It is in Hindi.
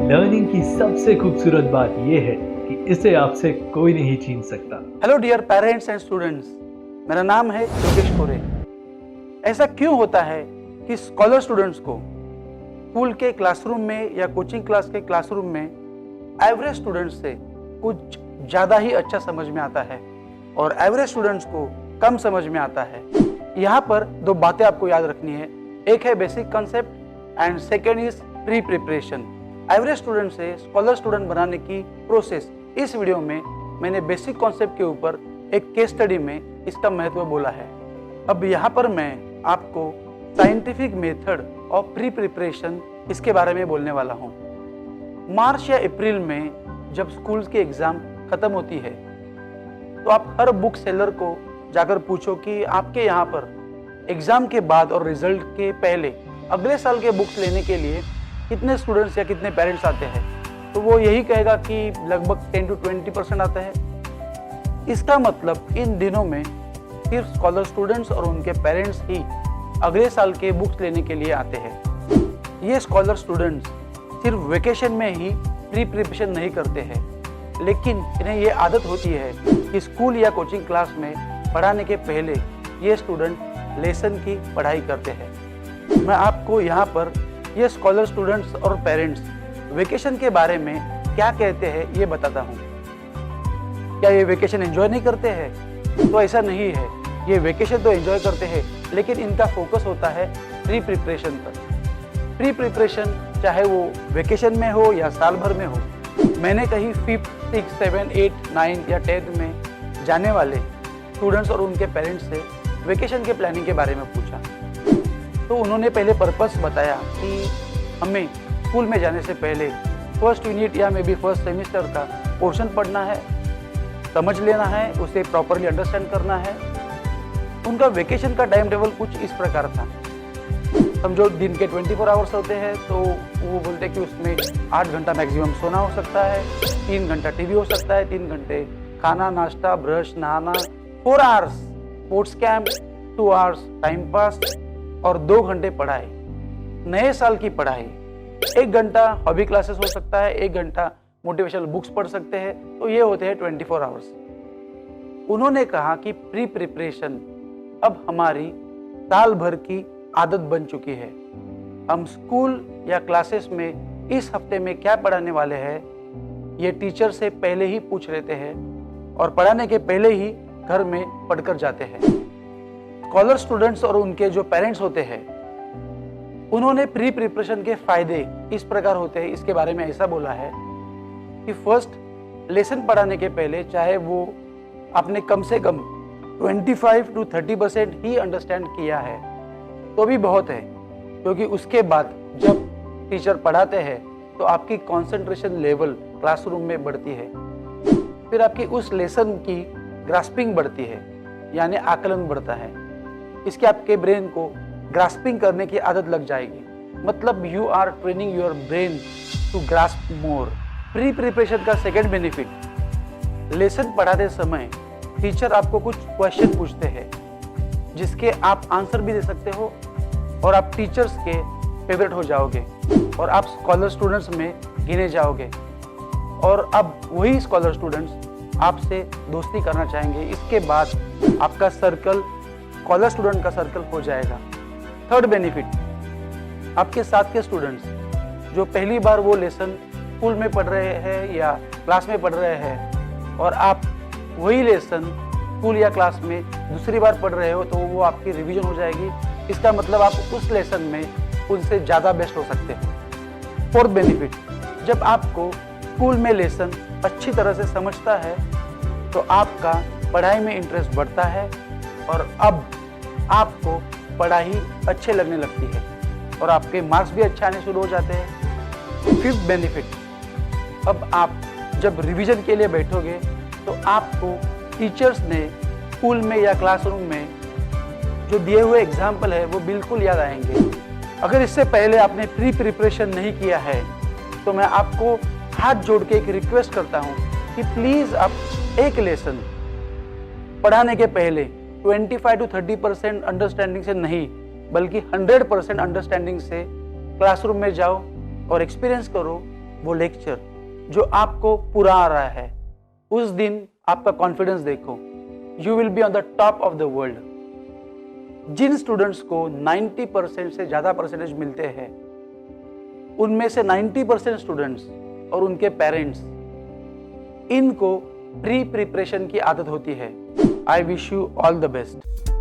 लर्निंग की सबसे खूबसूरत बात यह है कि इसे आपसे कोई नहीं छीन सकता। Hello dear parents and students, मेरा नाम है योगेश कोरे। ऐसा क्यों होता है कि स्कॉलर स्टूडेंट्स को स्कूल के क्लासरूम में या कोचिंग क्लास के क्लासरूम में एवरेज स्टूडेंट्स से कुछ ज़्यादा ही अच्छा समझ में आता है और एवरेज स्टूडेंट्स को कम समझ में आता है? यहाँ पर दो बातें आपको याद रखनी है। एक है basic concept and second is pre preparation. Average student से स्कॉलर स्टूडेंट बनाने की प्रोसेस इस वीडियो में मैंने बेसिक कॉन्सेप्ट के ऊपर एक केस स्टडी में इसका महत्व बोला है। अब यहाँ पर मैं आपको scientific method of pre preparation इसके बारे में बोलने वाला हूँ। मार्च या अप्रैल में जब स्कूल्स की एग्जाम खत्म होती है तो आप हर बुक सेलर को जाकर पूछो कि आपके यहाँ पर एग्जाम के बाद और रिजल्ट के पहले अगले साल के बुक्स लेने के लिए कितने स्टूडेंट्स या कितने पेरेंट्स आते हैं, तो वो यही कहेगा कि लगभग 10 to 20% आते हैं। इसका मतलब इन दिनों में सिर्फ स्कॉलर स्टूडेंट्स और उनके पेरेंट्स ही अगले साल के बुक्स लेने के लिए आते हैं। ये स्कॉलर स्टूडेंट्स सिर्फ वेकेशन में ही प्री प्रिपरेशन नहीं करते हैं, लेकिन इन्हें ये आदत होती है कि स्कूल या कोचिंग क्लास में पढ़ाने के पहले ये स्टूडेंट लेसन की पढ़ाई करते हैं। मैं आपको यहाँ पर ये स्कॉलर स्टूडेंट्स और पेरेंट्स वेकेशन के बारे में क्या कहते हैं ये बताता हूँ। क्या ये वेकेशन एंजॉय नहीं करते हैं? तो ऐसा नहीं है, ये वेकेशन तो एंजॉय करते हैं, लेकिन इनका फोकस होता है प्री प्रिपरेशन पर। प्री प्रिपरेशन चाहे वो वेकेशन में हो या साल भर में हो। मैंने कहीं 5th, 6th, 7th, 8th, 9th या 10th में जाने वाले स्टूडेंट्स और उनके पेरेंट्स से वेकेशन के प्लानिंग के बारे में पूछा तो उन्होंने पहले पर्पस बताया कि हमें स्कूल में जाने से पहले फर्स्ट यूनिट या मे बी फर्स्ट सेमिस्टर का पोर्शन पढ़ना है, समझ लेना है, उसे प्रॉपरली अंडरस्टैंड करना है। उनका वेकेशन का टाइम टेबल कुछ इस प्रकार था। समझो दिन के 24 आवर्स होते हैं तो वो बोलते कि उसमें 8 घंटा मैक्सिमम सोना हो सकता है, 3 घंटा टीवी हो सकता है, 3 घंटे खाना नाश्ता ब्रश नहाना, 4 hours sports camp, 2 hours time pass और 2 घंटे पढ़ाई, नए साल की पढ़ाई। 1 घंटा हॉबी क्लासेस हो सकता है, 1 घंटा मोटिवेशनल बुक्स पढ़ सकते हैं, तो ये होते हैं 24 आवर्स। उन्होंने कहा कि प्री प्रिपरेशन अब हमारी साल भर की आदत बन चुकी है। हम स्कूल या क्लासेस में इस हफ्ते में क्या पढ़ाने वाले हैं ये टीचर से पहले ही पूछ लेते हैं और पढ़ाने के पहले ही घर में पढ़कर जाते हैं। स्कॉलर स्टूडेंट्स और उनके जो पेरेंट्स होते हैं उन्होंने प्री प्रिपरेशन के फायदे इस प्रकार होते हैं, इसके बारे में ऐसा बोला है कि फर्स्ट लेसन पढ़ाने के पहले चाहे वो आपने कम से कम 25 to 30% ही अंडरस्टैंड किया है तो भी बहुत है, क्योंकि उसके बाद जब टीचर पढ़ाते हैं तो आपकी कंसंट्रेशन लेवल क्लासरूम में बढ़ती है, फिर आपकी उस लेसन की ग्रास्पिंग बढ़ती है, यानी आकलन बढ़ता है। इसके आपके ब्रेन को ग्रास्पिंग करने की आदत लग जाएगी, मतलब you are training your brain to grasp more. Pre preparation का सेकेंड बेनिफिट, लेसन पढ़ाते समय टीचर आपको कुछ क्वेश्चन पूछते हैं जिसके आप आंसर भी दे सकते हो और आप टीचर्स के फेवरेट हो जाओगे और आप स्कॉलर स्टूडेंट्स में गिने जाओगे और अब वही स्कॉलर स्टूडेंट्स आपसे दोस्ती करना चाहेंगे। इसके बाद आपका सर्कल स्कॉलर स्टूडेंट का सर्कल हो जाएगा। थर्ड बेनिफिट, आपके साथ के स्टूडेंट्स जो पहली बार वो लेसन स्कूल में पढ़ रहे हैं या क्लास में पढ़ रहे हैं और आप वही लेसन स्कूल या क्लास में दूसरी बार पढ़ रहे हो तो वो आपकी रिवीजन हो जाएगी। इसका मतलब आप उस लेसन में उनसे ज़्यादा बेस्ट हो सकते हो। फोर्थ बेनिफिट, जब आपको स्कूल में लेसन अच्छी तरह से समझता है तो आपका पढ़ाई में इंटरेस्ट बढ़ता है और अब आपको पढ़ाई अच्छे लगने लगती है और आपके मार्क्स भी अच्छे आने शुरू हो जाते हैं। फिफ्थ बेनिफिट, अब आप जब रिवीजन के लिए बैठोगे तो आपको टीचर्स ने स्कूल में या क्लासरूम में जो दिए हुए एग्जाम्पल है वो बिल्कुल याद आएंगे। अगर इससे पहले आपने प्री प्रिपरेशन नहीं किया है तो मैं आपको हाथ जोड़ के एक रिक्वेस्ट करता हूँ कि प्लीज़ आप एक लेसन पढ़ाने के पहले 25 to 30% अंडरस्टैंडिंग से नहीं बल्कि 100% अंडरस्टैंडिंग से क्लासरूम में जाओ और एक्सपीरियंस करो वो लेक्चर जो आपको पूरा आ रहा है, उस दिन आपका कॉन्फिडेंस देखो, you will be on the top of the world. जिन स्टूडेंट्स को 90% से ज़्यादा परसेंटेज मिलते हैं, उनमें से 90% स्टूडेंट्स और उनके पेरेंट्स, इनको प्री प्रिपरेशन की आदत होती है। I wish you all the best.